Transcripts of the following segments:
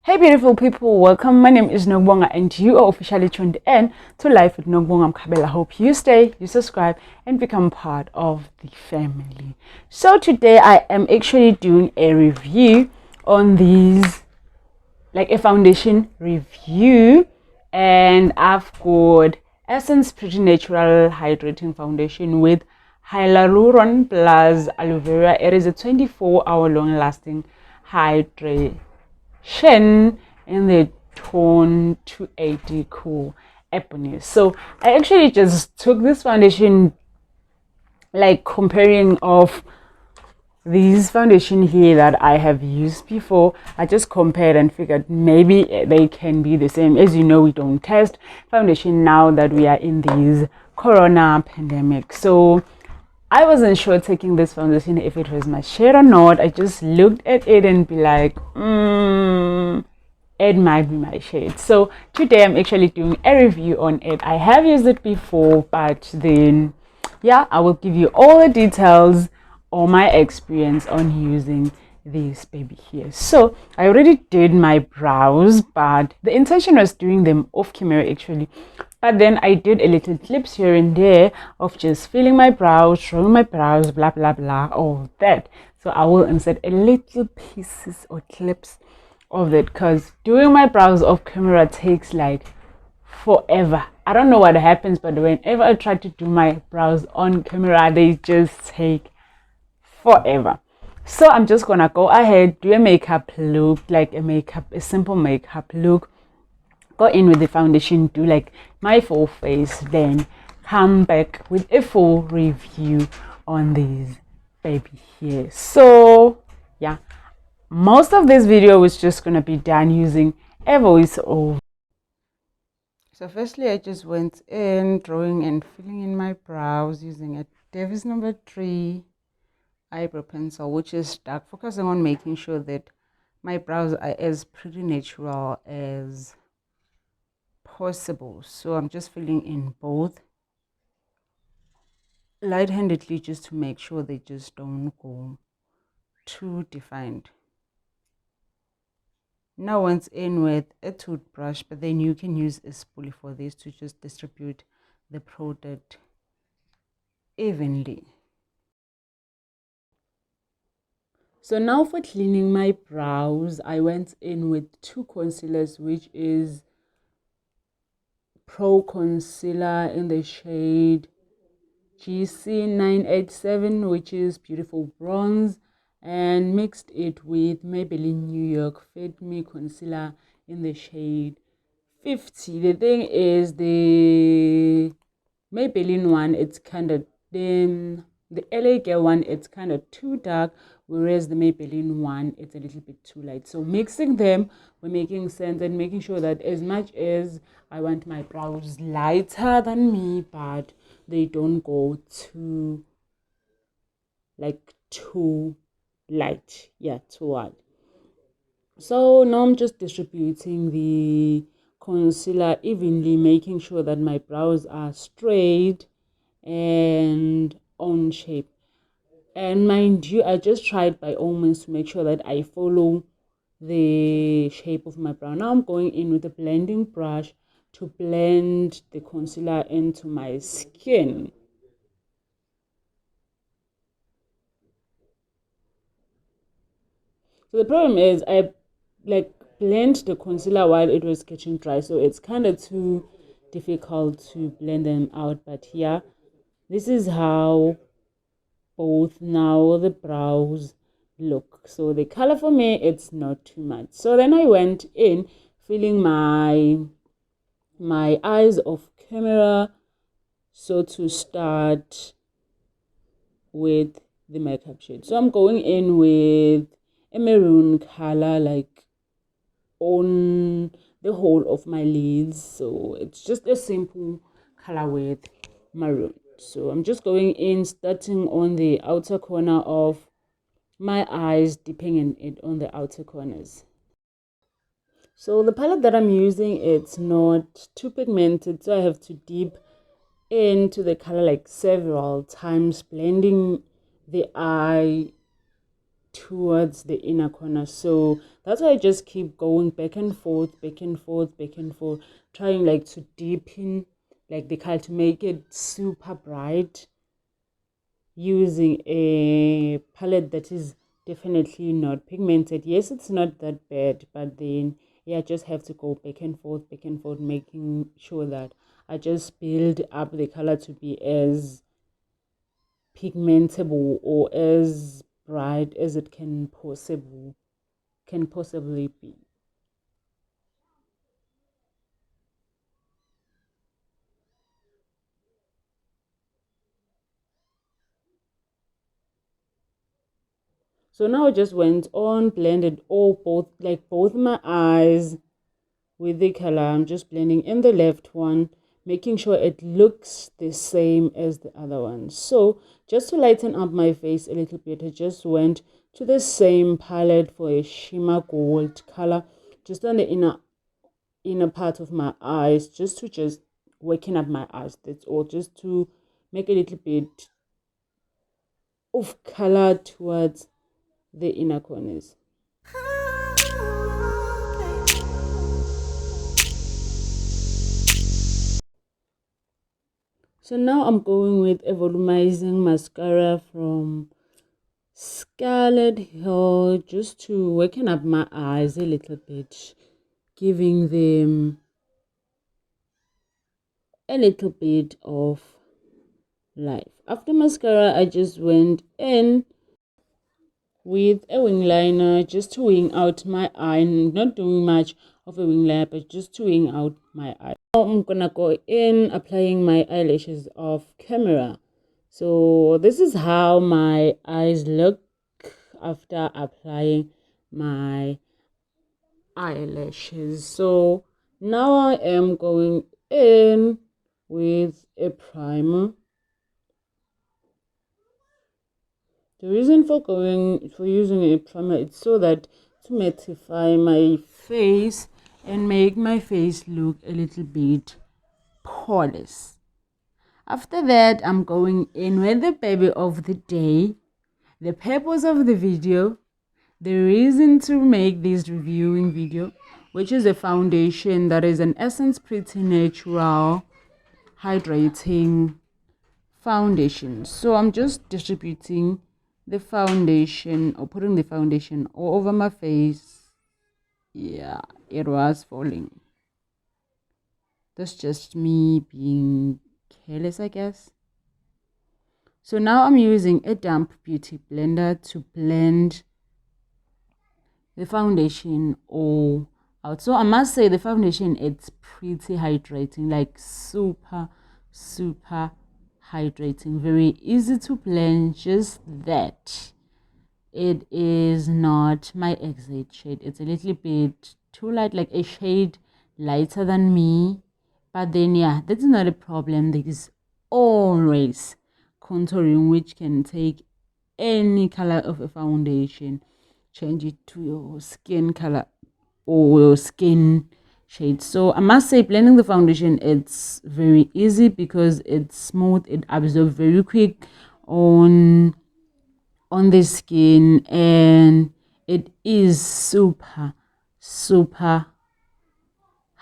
Hey beautiful people, welcome. My name is Nokubonga and you are officially tuned in to Life with Nokubongah Mkhabela. Hope you stay, you subscribe and become part of the family. So today I am actually doing a review on these, like a foundation review, and I've got Essence Pretty Natural Hydrating Foundation with Hyaluron plus aloe vera. It is a 24-hour long lasting hydration in the tone 280 cool ebony. So I actually just took this foundation, like comparing of these foundation here that I have used before. I just compared and figured maybe they can be the same. As you know, we don't test foundation now that we are in this corona pandemic, so I wasn't sure taking this foundation if it was my shade or not. I just looked at it and be like, it might be my shade. So today I'm actually doing a review on it. I have used it before, but then yeah, I will give you all the details or my experience on using this baby here. So I already did my brows, but the intention was doing them off camera actually, but then I did a little clips here and there of just filling my brows, showing my brows, blah blah blah, all that. So I will insert a little pieces or clips of it, because doing my brows off camera takes like forever. I don't know what happens, but whenever I try to do my brows on camera, they just take forever. So I'm just gonna go ahead, do a makeup look, like a simple makeup look, go in with the foundation, do like my full face, then come back with a full review on these baby here. So yeah, most of this video is just gonna be done using a voiceover. So firstly, I just went in drawing and filling in my brows using a Davis number 3 eyebrow pencil, which is dark, focusing on making sure that my brows are as pretty natural as possible. So I'm just filling in both light-handedly just to make sure they just don't go too defined. Now once in with a toothbrush, but then you can use a spoolie for this to just distribute the product evenly. So now for cleaning my brows, I went in with 2 concealers, which is Pro Concealer in the shade GC987, which is Beautiful Bronze, and mixed it with Maybelline New York Fit Me Concealer in the shade 50. The thing is, the Maybelline one, it's kind of thin. The LA Girl one, it's kind of too dark, whereas the Maybelline one, it's a little bit too light. So mixing them, we're making sense and making sure that as much as I want my brows lighter than me, but they don't go too, like, too light. Yeah, too white. So now I'm just distributing the concealer evenly, making sure that my brows are straight and on shape. And mind you, I just tried by all means to make sure that I follow the shape of my brow. Now I'm going in with a blending brush to blend the concealer into my skin. So the problem is I like blend the concealer while it was getting dry, so it's kind of too difficult to blend them out. But yeah, this is how both now the brows look. So the color for me, it's not too much. So then I went in filling my eyes off camera. So to start with the makeup shade, so I'm going in with a maroon color, like on the whole of my lids. So it's just a simple color with maroon. So I'm just going in, starting on the outer corner of my eyes, dipping in it on the outer corners. So the palette that I'm using, it's not too pigmented, so I have to dip into the color like several times, blending the eye towards the inner corner. So that's why I just keep going back and forth, trying like to deepen like the color to make it super bright, using a palette that is definitely not pigmented. Yes, it's not that bad, but then yeah, I just have to go back and forth, making sure that I just build up the color to be as pigmentable or as bright as it can possibly be. So now I just went on, blended both my eyes with the color. I'm just blending in the left one, making sure it looks the same as the other one. So just to lighten up my face a little bit, I just went to the same palette for a shimmer gold color, just on the inner part of my eyes, just waking up my eyes. That's all, just to make a little bit of color towards the inner corners. So now I'm going with a volumizing mascara from Scarlet Hill, just to waken up my eyes a little bit, giving them a little bit of life. After mascara, I just went in with a wing liner just to wing out my eye. Not doing much of a wing liner, but just to wing out my eye. Now I'm gonna go in applying my eyelashes off camera. So this is how my eyes look after applying my eyelashes. So now I am going in with a primer. The reason for using a primer, it's so that to mattify my face and make my face look a little bit polished. After that, I'm going in with the baby of the day, the purpose of the video, the reason to make this reviewing video, which is a foundation that is an Essence Pretty Natural Hydrating foundation. So I'm just distributing the foundation or putting the foundation all over my face. Yeah, it was falling. That's just me being careless, I guess. So now I'm using a damp beauty blender to blend the foundation all out. So I must say the foundation, it's pretty hydrating, like super hydrating, very easy to blend. Just that it is not my exact shade, it's a little bit too light, like a shade lighter than me, but then yeah, that's not a problem. There is always contouring, which can take any color of a foundation, change it to your skin color or your skin shade. So I must say blending the foundation, it's very easy because it's smooth, it absorbs very quick on the skin, and it is super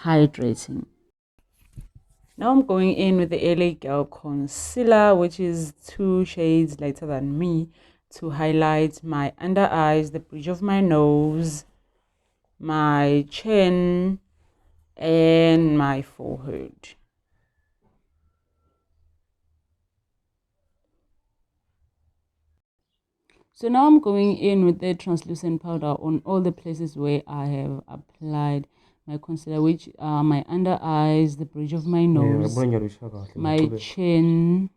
hydrating. Now I'm going in with the LA Girl concealer, which is 2 shades lighter than me, to highlight my under eyes, the bridge of my nose, my chin, and my forehead. So now I'm going in with the translucent powder on all the places where I have applied my concealer, which are my under eyes, the bridge of my nose, my chin,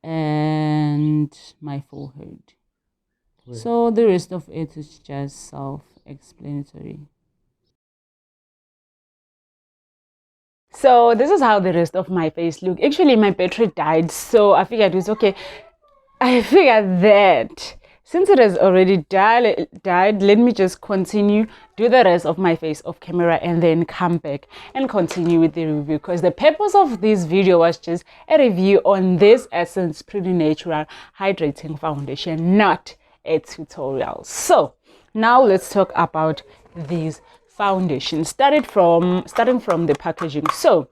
and my forehead. So the rest of it is just self-explanatory. So this is how the rest of my face look. Actually, my battery died, so I figured it's okay. I figured that since it has already died, let me just continue, do the rest of my face off camera, and then come back and continue with the review, because the purpose of this video was just a review on this Essence Pretty Natural Hydrating Foundation, not a tutorial. So now let's talk about these foundations, starting from the packaging. So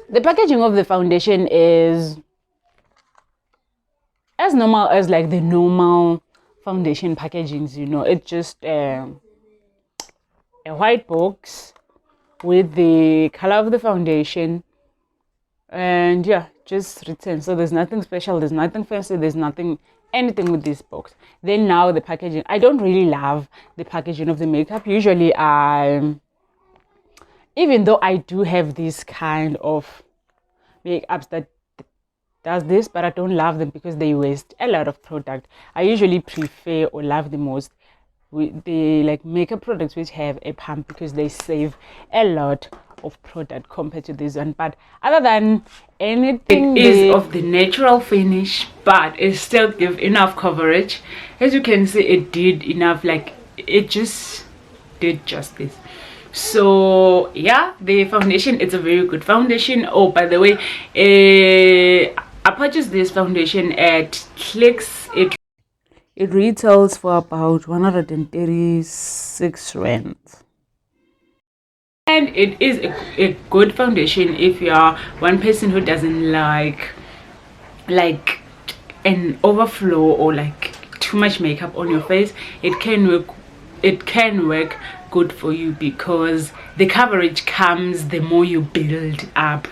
the packaging of the foundation is as normal as like the normal foundation packagings, you know. It's just a white box with the color of the foundation, and yeah, just written. So there's nothing special, there's nothing fancy, there's anything with this box. Then now the packaging, I don't really love the packaging of the makeup. Usually even though I do have this kind of makeups that does this, but I don't love them because they waste a lot of product. I usually prefer or love the most with the like makeup products which have a pump, because they save a lot of product compared to this one. But other than anything, it is of the natural finish, but it still gives enough coverage. As you can see, it did enough, like it just did justice. So yeah, the foundation, it's a very good foundation. Oh, by the way, I purchased this foundation at Clicks. It retails for about 136 rand. And it is a good foundation if you are one person who doesn't like an overflow or like too much makeup on your face. It can work good for you, because the coverage comes the more you build up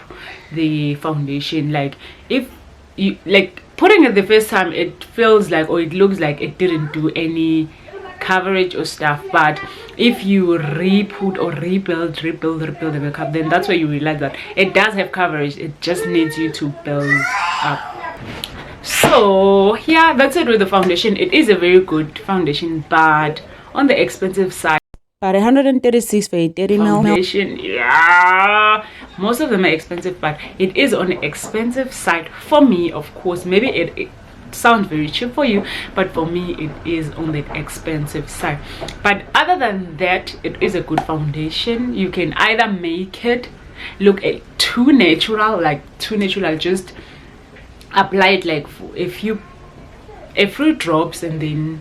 the foundation. Like if you like putting it the first time, it feels like, or it looks like it didn't do any coverage or stuff, but if you re-put or rebuild the makeup, then that's where you realize that it does have coverage. It just needs you to build up. So yeah, that's it with the foundation. It is a very good foundation, but on the expensive side. About 136 for a 30 ml foundation. Yeah, most of them are expensive, but it is on the expensive side for me. Of course, maybe it sounds very cheap for you, but for me it is on the expensive side. But other than that, it is a good foundation. You can either make it look too natural, just apply it like a few drops and then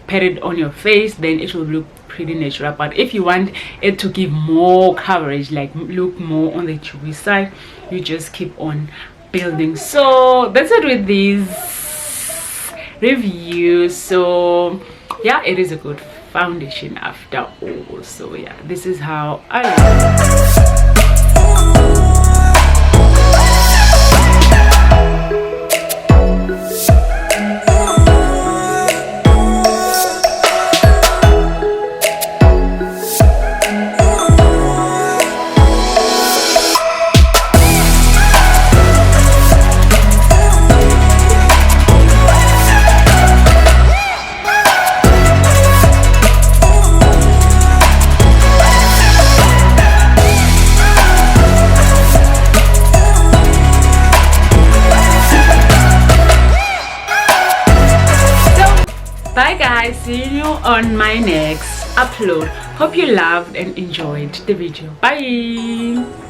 pat it on your face, then it will look pretty natural. But if you want it to give more coverage, like look more on the chewy side, you just keep on building. So that's it with these reviews. So yeah, it is a good foundation after all. So yeah, this is how I like it. Bye guys, see you on my next upload. Hope you loved and enjoyed the video. Bye.